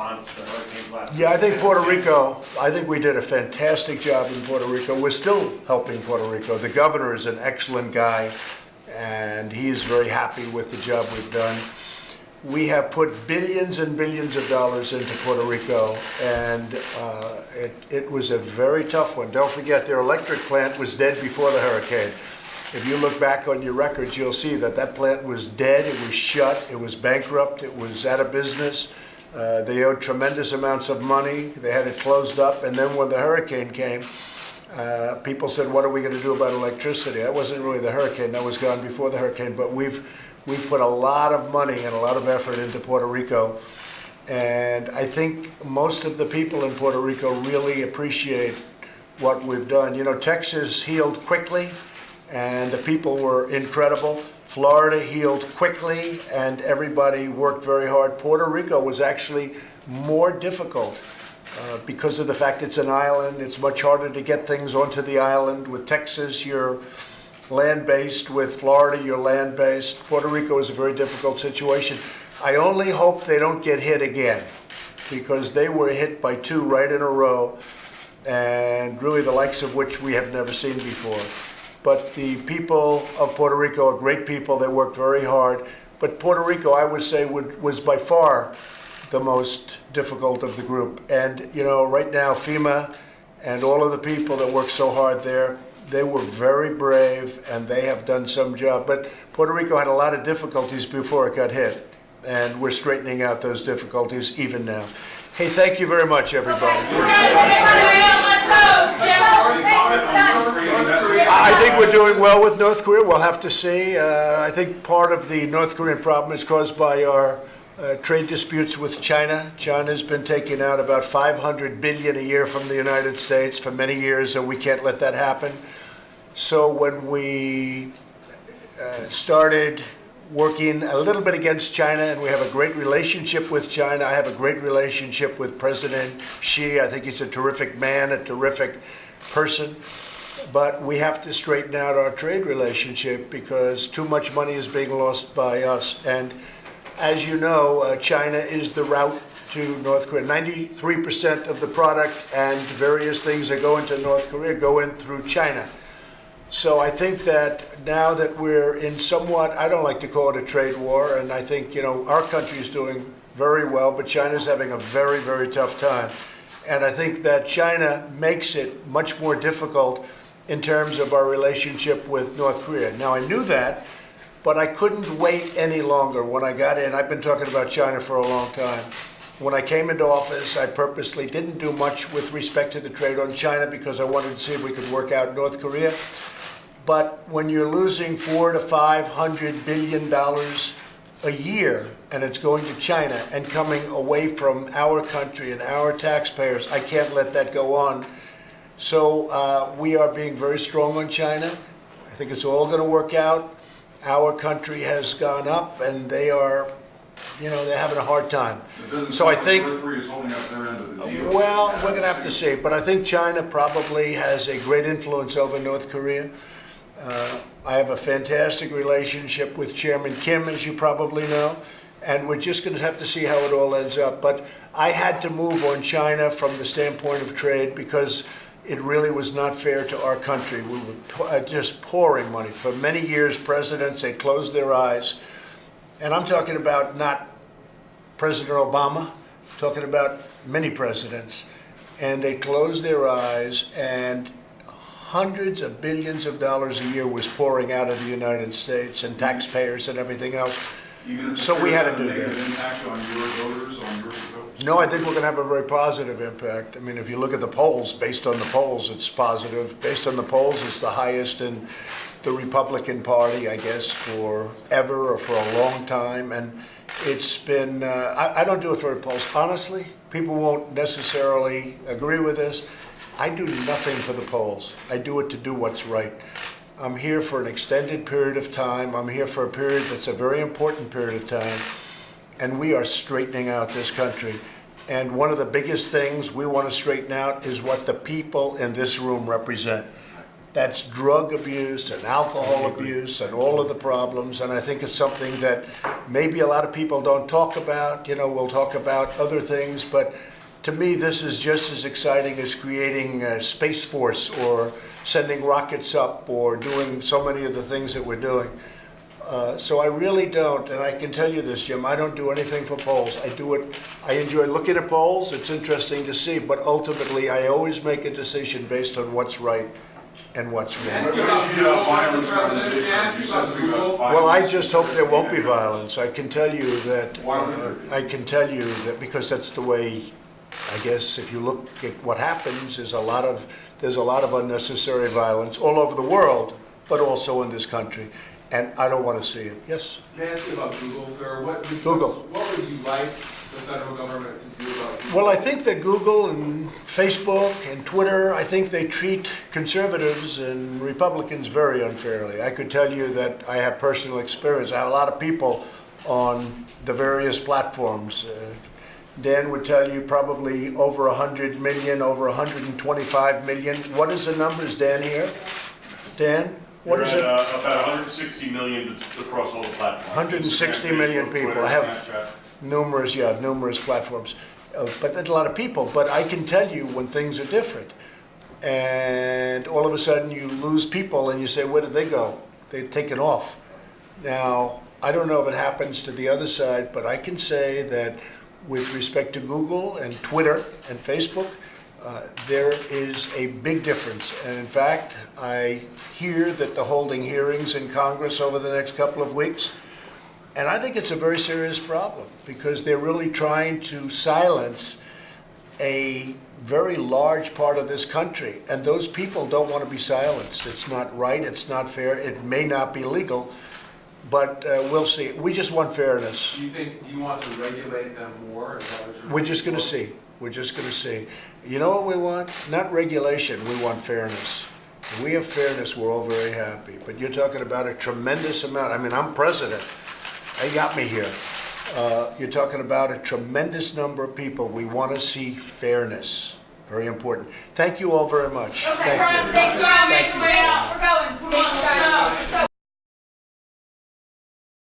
response to the hurricanes last week? Yeah, I think Puerto Rico, I think we did a fantastic job in Puerto Rico. We're still helping Puerto Rico. The governor is an excellent guy, and he is very happy with the job we've done. We have put billions and billions of dollars into Puerto Rico, and it was a very tough one. Don't forget, their electric plant was dead before the hurricane. If you look back on your records, you'll see that that plant was dead, it was shut, it was bankrupt, it was out of business. They owed tremendous amounts of money. They had it closed up, and then when the hurricane came, people said, what are we going to do about electricity? That wasn't really the hurricane, that was gone before the hurricane, but we've put a lot of money and a lot of effort into Puerto Rico. And I think most of the people in Puerto Rico really appreciate what we've done. You know, Texas healed quickly, and the people were incredible. Florida healed quickly, and everybody worked very hard. Puerto Rico was actually more difficult because of the fact it's an island. It's much harder to get things onto the island. With Texas, you're land-based. With Florida, you're land-based. Puerto Rico is a very difficult situation. I only hope they don't get hit again, because they were hit by two right in a row, and really the likes of which we have never seen before. But the people of Puerto Rico are great people. They work very hard. But Puerto Rico, I would say, was by far the most difficult of the group. And, you know, right now, FEMA and all of the people that work so hard there, they were very brave, and they have done some job. But Puerto Rico had a lot of difficulties before it got hit, and we're straightening out those difficulties even now. Hey, thank you very much, everybody. I think we're doing well with North Korea. We'll have to see. I think part of the North Korean problem is caused by our trade disputes with China. China's been taking out about $500 billion a year from the United States for many years, and we can't let that happen. So when we started working a little bit against China, and we have a great relationship with China. I have a great relationship with President Xi. I think he's a terrific man, a terrific person. But we have to straighten out our trade relationship because too much money is being lost by us. And as you know, China is the route to North Korea. 93% of the product and various things that go into North Korea go in through China. So I think that now that we're in somewhat, I don't like to call it a trade war, and I think, you know, our country is doing very well, but China's having a very, very tough time. And I think that China makes it much more difficult in terms of our relationship with North Korea. Now, I knew that, but I couldn't wait any longer when I got in. I've been talking about China for a long time. When I came into office, I purposely didn't do much with respect to the trade on China because I wanted to see if we could work out North Korea. But when you're losing $400 to $500 billion a year, and it's going to China and coming away from our country and our taxpayers, I can't let that go on. So we are being very strong on China. I think it's all going to work out. Our country has gone up, and they are, you know, they're having a hard time. So I think, well, we're going to have to see. But I think China probably has a great influence over North Korea. I have a fantastic relationship with Chairman Kim, as you probably know, and we're just going to have to see how it all ends up. But I had to move on China from the standpoint of trade because it really was not fair to our country. We were just pouring money. For many years, presidents, they closed their eyes. And I'm talking about not President Obama, I'm talking about many presidents. And they closed their eyes, and hundreds of billions of dollars a year was pouring out of the United States and taxpayers and everything else. So we had to do that. Impact on your voters, on your votes? No, I think we're going to have a very positive impact. I mean, if you look at the polls, based on the polls, it's positive. Based on the polls, it's the highest in the Republican Party, I guess, forever or for a long time. And it's been, I don't do it for the polls. Honestly, people won't necessarily agree with this. I do nothing for the polls. I do it to do what's right. I'm here for an extended period of time. I'm here for a period that's a very important period of time. And we are straightening out this country. And one of the biggest things we want to straighten out is what the people in this room represent. That's drug abuse and alcohol abuse and all of the problems. And I think it's something that maybe a lot of people don't talk about. We'll talk about other things, but to me, this is just as exciting as creating a Space Force or sending rockets up or doing so many of the things that we're doing. So I really don't, and I can tell you this, Jim, I don't do anything for polls. I enjoy looking at polls, it's interesting to see, but ultimately I always make a decision based on what's right and what's wrong. Well, I just hope there won't be violence. I can tell you that, because that's the way, I guess, if you look at what happens, there's a lot of unnecessary violence all over the world, but also in this country. And I don't want to see it. Yes? Can I ask you about Google, sir? What would you like the federal government to do about Google? Well, I think that Google and Facebook and Twitter, I think they treat conservatives and Republicans very unfairly. I could tell you that I have personal experience. I have a lot of people on the various platforms. Dan would tell you probably over 100 million, over 125 million. What is the numbers, Dan, here? Dan? What is it? About 160 million across all the platforms. 160 million people. I have numerous platforms. But that's a lot of people. But I can tell you when things are different. And all of a sudden you lose people and you say, where did they go? They've taken off. Now, I don't know if it happens to the other side, but I can say that with respect to Google and Twitter and Facebook, there is a big difference. And in fact, I hear that they're holding hearings in Congress over the next couple of weeks. And I think it's a very serious problem because they're really trying to silence a very large part of this country. And those people don't want to be silenced. It's not right. It's not fair. It may not be legal. But we'll see. We just want fairness. Do you want to regulate them more? Is that what you're We're just going to see. We're just going to see. You know what we want? Not regulation. We want fairness. If we have fairness, we're all very happy. But you're talking about a tremendous amount. I mean, I'm president. They got me here. You're talking about a tremendous number of people. We want to see fairness. Very important. Thank you all very much. Okay, thank you. We're going.